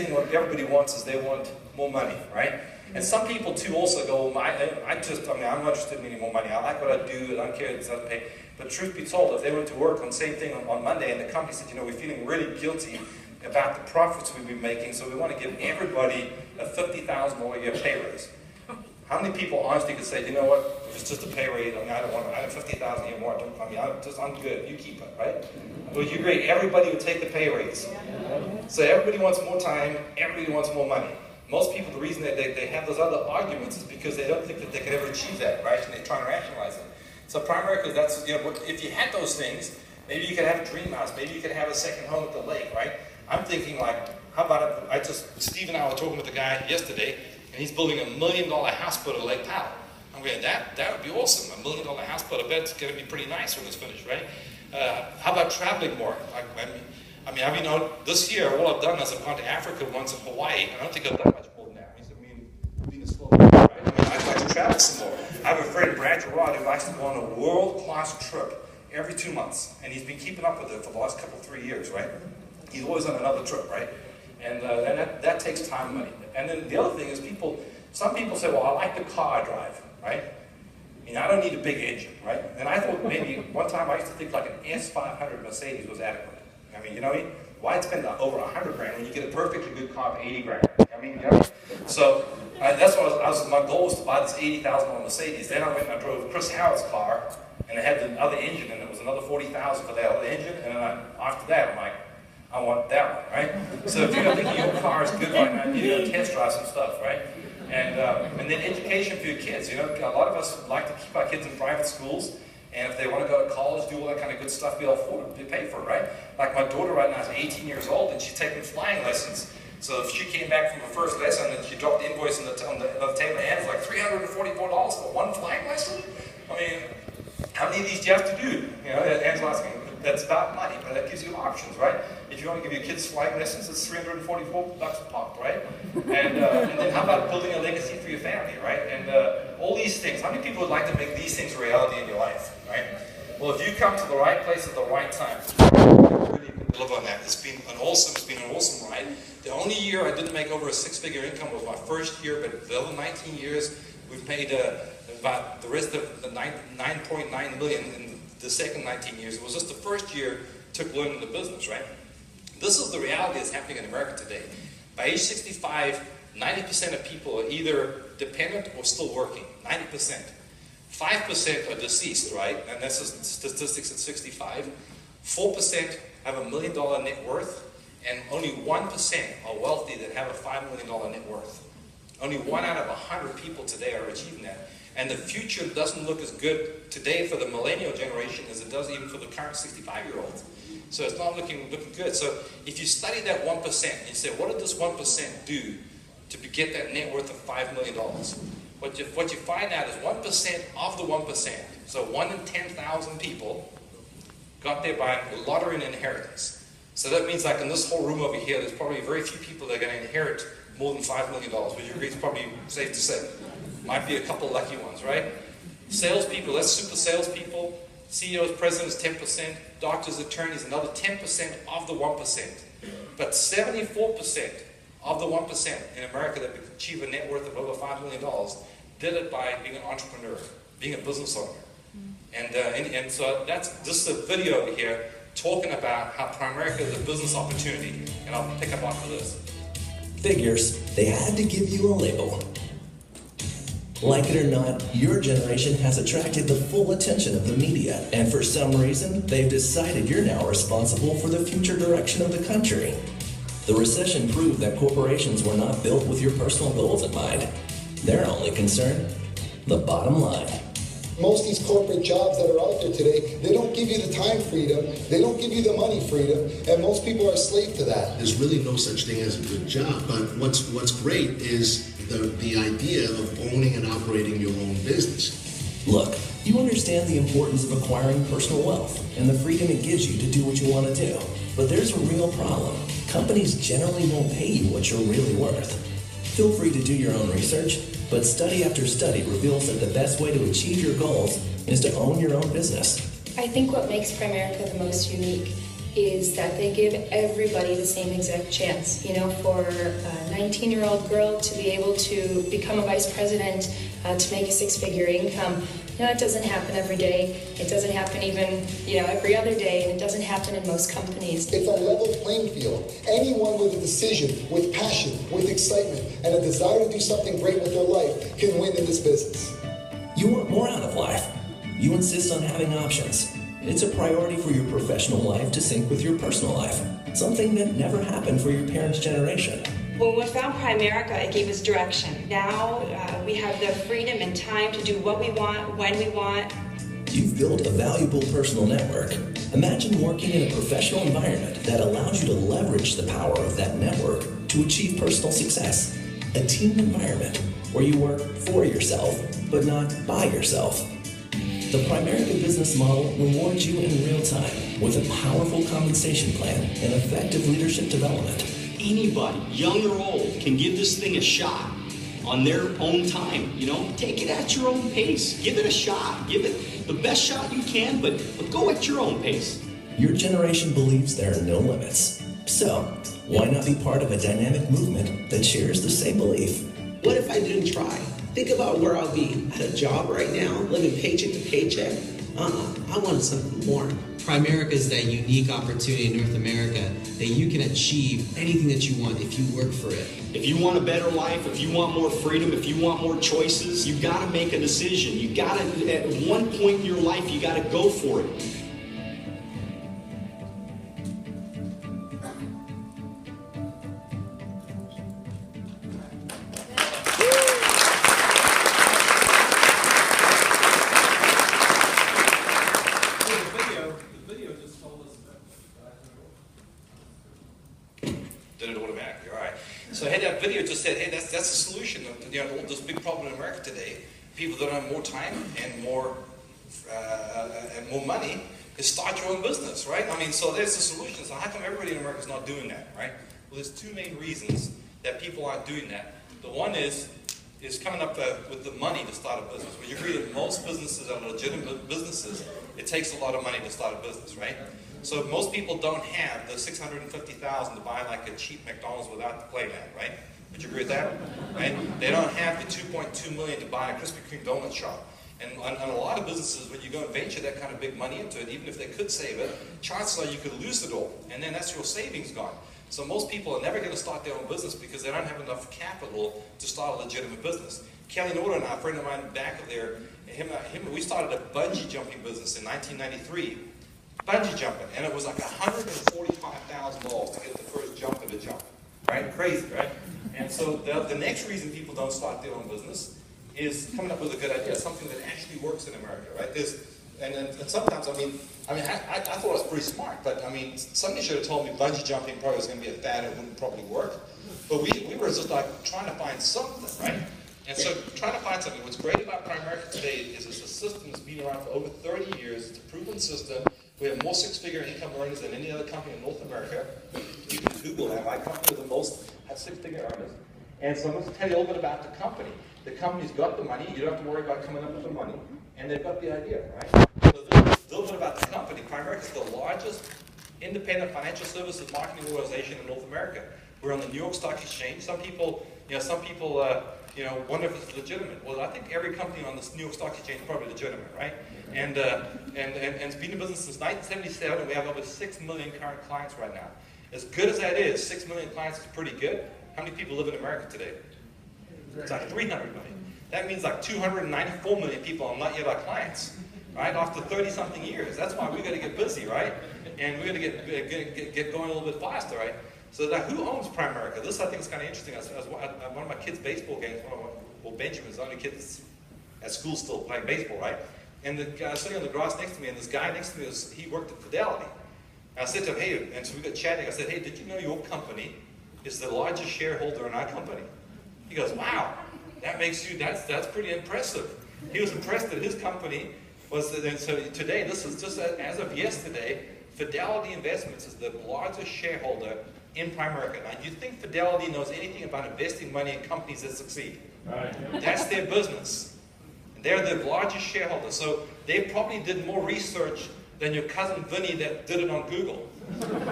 thing what everybody wants is they want more money, right? And some people too also go, well, I'm not interested in any more money. I like what I do, I don't care if it doesn't pay. But truth be told, if they went to work on the same thing on Monday and the company said, we're feeling really guilty about the profits we've been making, so we want to give everybody a $50,000 a year pay raise. How many people honestly could say, you know what, if it's just a pay raise, I don't want to, I have $50,000 a year more, I'm good, you keep it, right? Would you agree, everybody would take the pay raise? So everybody wants more time, everybody wants more money. Most people, the reason that they have those other arguments is because they don't think that they could ever achieve that, right? And they try to rationalize it. So primarily, that's, if you had those things, maybe you could have a dream house, maybe you could have a second home at the lake, right? I'm thinking like, how about Steve and I were talking with the guy yesterday, and he's building $1 million houseboat at Lake Powell. I'm going, that would be awesome, $1 million houseboat. I bet it's going to be pretty nice when it's finished, right? How about traveling more? This year, all I've done is I've gone to Africa once in Hawaii. I don't think I've done much more than that. Being a slow guy, right? I'd like to travel some more. I have a friend, Brad Gerard, who likes to go on a world-class trip every 2 months. And he's been keeping up with it for the last 3 years, right? He's always on another trip, right? And that takes time and money. And then the other thing is some people say, well, I like the car I drive, right? I don't need a big engine, right? And I thought maybe one time I used to think like an S500 Mercedes was adequate. Why spend over $100 grand when you get a perfectly good car for 80 grand? So that's what my goal was to buy this $80,000 Mercedes. Then I went and I drove Chris Howard's car, and it had the other engine, and it was another $40,000 for that other engine. And then after that, I'm like, I want that one, right? So if you're thinking your car is good right now, you're going to test drive some stuff, right? And then education for your kids. A lot of us like to keep our kids in private schools. And if they want to go to college, do all that kind of good stuff, be able to afford it, pay for it, right? Like my daughter right now is 18 years old, and she's taking flying lessons. So if she came back from her first lesson and she dropped the invoice on the table and it's like $344 for one flying lesson? How many of these do you have to do? Anne's asking. That's about money, but that gives you options, right? If you want to give your kids flying lessons, it's $344 a pop, right? And then how about building a legacy for your family, right? And all these things. How many people would like to make these things a reality in your life, right? Well, if you come to the right place at the right time, really you can deliver on that. It's been an awesome ride. The only year I didn't make over a six-figure income was my first year, but the other 19 years, we've made about the rest of the 9.9 million in the second 19 years. It was just the first year took learning the business, right? This is the reality that's happening in America today. By age 65, 90% of people are either dependent or still working. 90%. 5% are deceased, right? And that's the statistics at 65. 4% have $1 million net worth, and only 1% are wealthy that have a $5 million net worth. Only 1 out of 100 people today are achieving that. And the future doesn't look as good today for the millennial generation as it does even for the current 65-year-olds. So it's not looking good. So if you study that 1% and you say, what did this 1% do to get that net worth of $5 million? What you find out is 1% of the 1%, so 1 in 10,000 people got there by lottery and inheritance. So that means like in this whole room over here, there's probably very few people that are going to inherit more than $5 million. Would you agree? It's probably safe to say. Might be a couple lucky ones, right? Salespeople, that's super salespeople. CEOs, presidents, 10%. Doctors, attorneys, another 10% of the 1%. But 74% of the 1% in America that achieve a net worth of over $5 million did it by being an entrepreneur, being a business owner. And so this is a video over here talking about how Primerica is a business opportunity. And I'll pick up after this. Figures, they had to give you a label. Like it or not, your generation has attracted the full attention of the media, and for some reason, they've decided you're now responsible for the future direction of the country. The recession proved that corporations were not built with your personal goals in mind. Their only concern, the bottom line. Most of these corporate jobs that are out there today, they don't give you the time freedom, they don't give you the money freedom, and most people are a slave to that. There's really no such thing as a good job, but what's great is the idea of owning and operating your own business. Look, you understand the importance of acquiring personal wealth and the freedom it gives you to do what you want to do. But there's a real problem. Companies generally won't pay you what you're really worth. Feel free to do your own research, but study after study reveals that the best way to achieve your goals is to own your own business. I think what makes Primerica the most unique is that they give everybody the same exact chance. You know, for a 19-year-old girl to be able to become a vice president, to make a six-figure income, you know, it doesn't happen every day. It doesn't happen even, you know, every other day, and it doesn't happen in most companies. It's a level playing field. Anyone with a decision, with passion, with excitement, and a desire to do something great with their life can win in this business. You want more out of life. You insist on having options. It's a priority for your professional life to sync with your personal life. Something that never happened for your parents' generation. When we found Primerica, it gave us direction. Now we have the freedom and time to do what we want, when we want. You've built a valuable personal network. Imagine working in a professional environment that allows you to leverage the power of that network to achieve personal success. A team environment where you work for yourself, but not by yourself. The Primerica business model rewards you in real time with a powerful compensation plan and effective leadership development. Anybody, young or old, can give this thing a shot on their own time. You know, take it at your own pace. Give it a shot. Give it the best shot you can, but go at your own pace. Your generation believes there are no limits. So, why not be part of a dynamic movement that shares the same belief? What if I didn't try? Think about where I'll be at a job right now, living paycheck to paycheck. I wanted something more. Primerica is that unique opportunity in North America that you can achieve anything that you want if you work for it. If you want a better life, if you want more freedom, if you want more choices, you got to make a decision. You got to, at one point in your life, you got to go for it. So hey, that video just said, hey, that's the solution. You know, this big problem in America today, people that have more time and more money, is start your own business, right? I mean, so there's the solution. So how come everybody in America is not doing that, right? Well, there's two main reasons that people aren't doing that. The one is coming up with the money to start a business. Well, you agree that most businesses are legitimate businesses. It takes a lot of money to start a business, right? So most people don't have the $650,000 to buy like a cheap McDonald's without the playmat, right? Would you agree with that? Right? They don't have the $2.2 million to buy a Krispy Kreme donut shop. And a lot of businesses, when you go and venture that kind of big money into it, even if they could save it, chances are you could lose it all, and then that's your savings gone. So most people are never going to start their own business because they don't have enough capital to start a legitimate business. Kelly Norton, a friend of mine back there, we started a bungee jumping business in 1993. Bungee jumping, and it was like $145,000 to get the first jump of a jump, right? Crazy, right? And so the next reason people don't start their own business is coming up with a good idea, something that actually works in America, right? And sometimes, I thought it was pretty smart, but I mean, somebody should have told me bungee jumping probably was going to be a fad and it wouldn't probably work. But we were just like trying to find something, right? And so trying to find something. What's great about Primerica today is it's a system that's been around for over 30 years. It's a proven system. We have more six-figure income earners than any other company in North America. You can Google that. My company with the most have six-figure earners. And so I'm going to tell you a little bit about the company. The company's got the money. You don't have to worry about coming up with the money. And they've got the idea, right? So a little bit about the company. Primerica is the largest independent financial services marketing organization in North America. We're on the New York Stock Exchange. Some people wonder if it's legitimate. Well, I think every company on this New York Stock Exchange is probably legitimate, right? And it's been in business since 1977, and we have over 6 million current clients right now. As good as that is, 6 million clients is pretty good. How many people live in America today? It's like 300 million. That means like 294 million people are not yet our clients, right? After 30-something years. That's why we got to get busy, right? And we got to get going a little bit faster, right? So now, who owns Primerica? This I think is kind of interesting. One of my kids' baseball games, Benjamin's the only kid that's at school still playing baseball, right? And the guy sitting on the grass next to me, and this guy next to me, he worked at Fidelity. And I said to him, hey, and so we got chatting. I said, hey, did you know your company is the largest shareholder in our company? He goes, wow, that makes you, that's pretty impressive. He was impressed that his company was, and so today, this is just as of yesterday, Fidelity Investments is the largest shareholder in Primerica. Now, do you think Fidelity knows anything about investing money in companies that succeed? Right. That's their business. They're the largest shareholder. So they probably did more research than your cousin Vinny that did it on Google.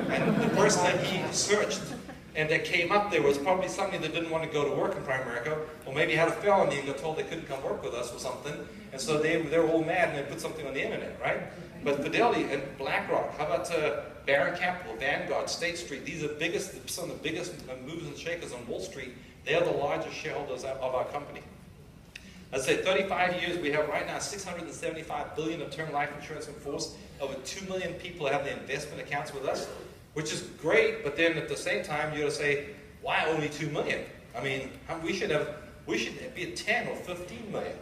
And the person that he searched and that came up there was probably somebody that didn't want to go to work in Primerica, or maybe had a felony and got told they couldn't come work with us or something. And so they were all mad and they put something on the internet, right? But Fidelity and BlackRock, how about Barron Capital, Vanguard, State Street, these are some of the biggest movers and shakers on Wall Street. They are the largest shareholders of our company. I'd say 35 years, we have right now $675 billion of term life insurance in force. Over 2 million people have their investment accounts with us, which is great, but then at the same time, you got to say, why only 2 million? I mean, we should be at 10 or 15 million.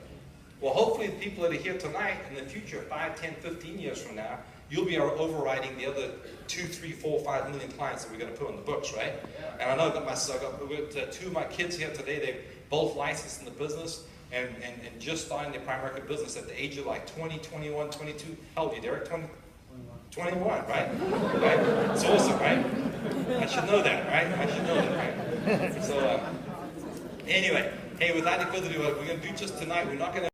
Well, hopefully the people that are here tonight, in the future, 5, 10, 15 years from now, you'll be overriding the other 2, 3, 4, 5 million clients that we're going to put on the books, right? Yeah. And I know I've got 2 of my kids here today. They're both licensed in the business and just starting their Primerica business at the age of like 20, 21, 22. How old are you, Derek? 21, right? Right? It's awesome, right? I should know that, right? I should know that, right? So, anyway, hey, without any further ado, we're going to do just tonight. We're not going to